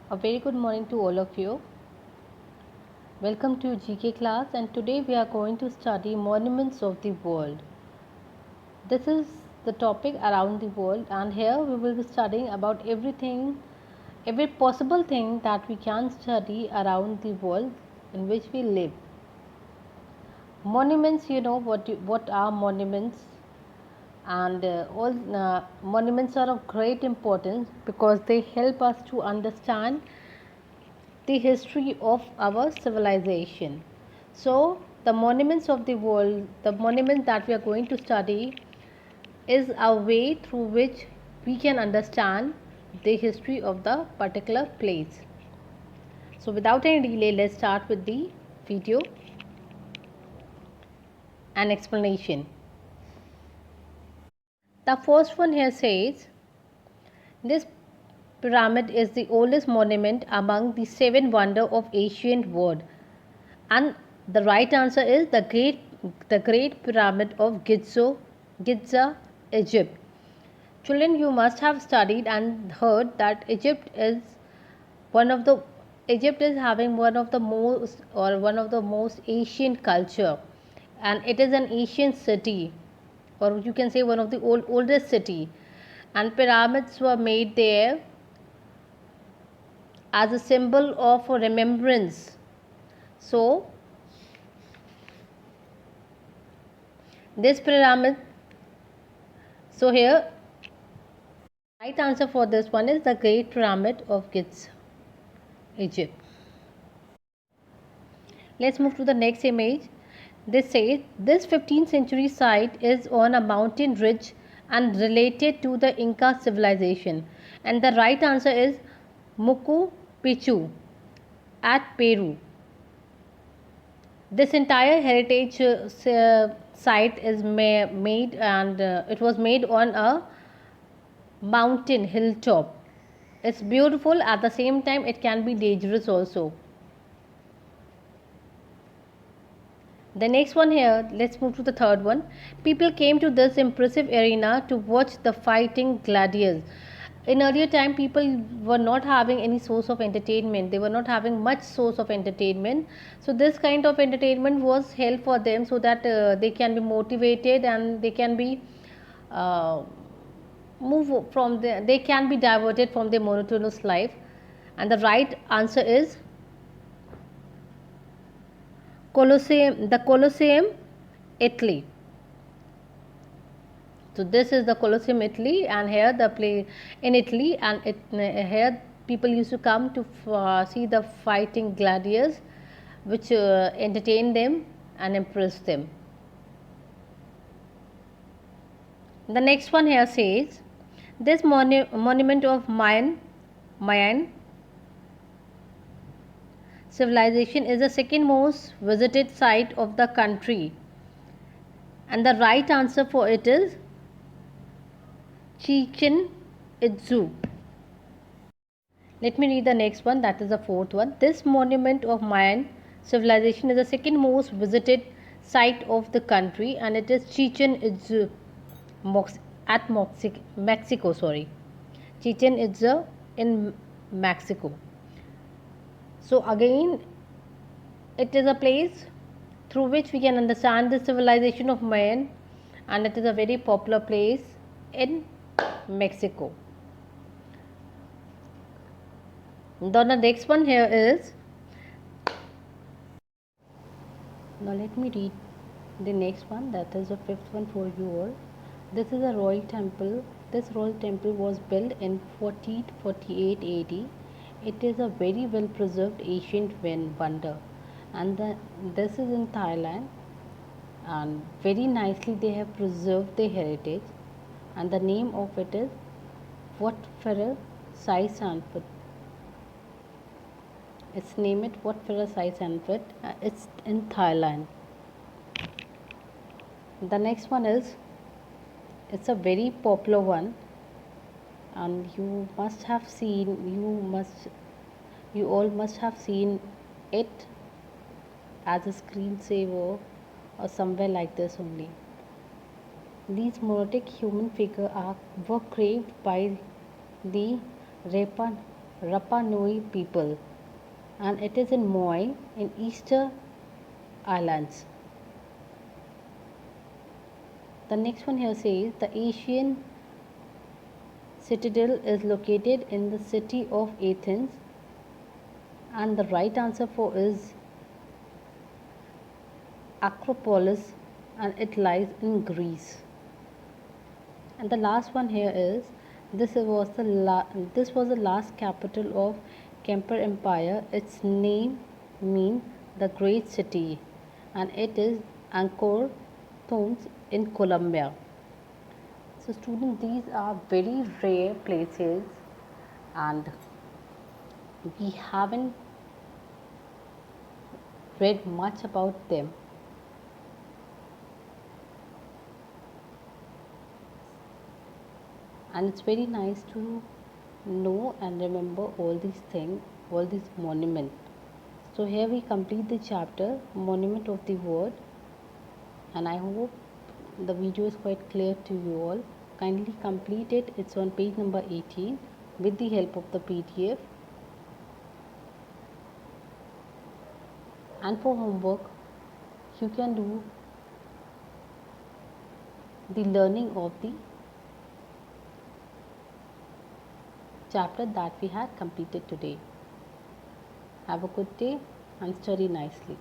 A very good morning to all of you. Welcome to GK class, and today we are going to study monuments of the world. This is the topic around the world, and here we will be studying about everything, every possible thing that we can study around the world in which we live. Monuments, you know what are monuments, and all monuments are of great importance because they help us to understand the history of our civilization. So, the monuments of the world, the monuments that we are going to study, is a way through which we can understand the history of the particular place. So, without any delay, let's start with the video and explanation. The first one here says this pyramid is the oldest monument among the seven wonders of ancient world, and the right answer is the great pyramid of Giza, Egypt. Children, you must have studied and heard that one of the Egypt is having one of the most ancient culture, and it is an ancient city, or you can say one of the oldest city, and pyramids were made there as a symbol of remembrance. So this pyramid, so here right answer for this one is the Great Pyramid of Giza, Egypt. Let's move to the next image. This says this 15th century site is on a mountain ridge and related to the Inca civilization. And the right answer is Mucu Picchu at Peru. This entire heritage site is made, and it was made on a mountain hilltop. It's beautiful, at the same time it can be dangerous also. The next one here, let's move to the third one. People came to this impressive arena to watch the fighting gladiators. In earlier time, people were not having any source of entertainment. They were not having much source of entertainment. So this kind of entertainment was held for them so that they can be motivated and they can be uh, they can be diverted from their monotonous life. And the right answer is Colosseum, Italy. So this is the Colosseum, Italy, and here the play in Italy, and here people used to come to see the fighting gladiators, which entertain them and impress them. The next one here says this monument of Mayan civilization is the second most visited site of the country, and the right answer for it is Chichen Itzu. Let me read the next one, that is the fourth one. This monument of Mayan civilization is the second most visited site of the country, and it is Chichen Itzu at Mexico. Sorry, Chichen Itza in Mexico. So again, it is a place through which we can understand the civilization of Mayan, and it is a very popular place in Mexico. Then the next one here is, now let me read the next one, that is the fifth one for you all. This is a royal temple. This royal temple was built in 1448 AD. It is a very well preserved ancient wonder, and this is in Thailand, and very nicely they have preserved their heritage, and the name of it is Wat Phra Sai Sanput. It's named Wat Phra Sai Sanput. It's in Thailand. The next one is, it's a very popular one, and you all must have seen it as a screensaver or somewhere like this only. These monolithic human figures were carved by the Rapa Rapa Nui people, and it is in Moai in Easter Islands. The next one here says the Asian citadel is located in the city of Athens, and the right answer for is Acropolis, and it lies in Greece. And the last one here is this was the last capital of Kemper Empire. Its name means the great city, and it is Angkor Tombs in Colombia. So students, these are very rare places, and we haven't read much about them. And it's very nice to know and remember all these things, all these monuments. So here we complete the chapter Monument of the World, and I hope the video is quite clear to you all. Kindly complete it. It's on page number 18 with the help of the PDF. And for homework, you can do the learning of the chapter that we had completed today. Have a good day and study nicely.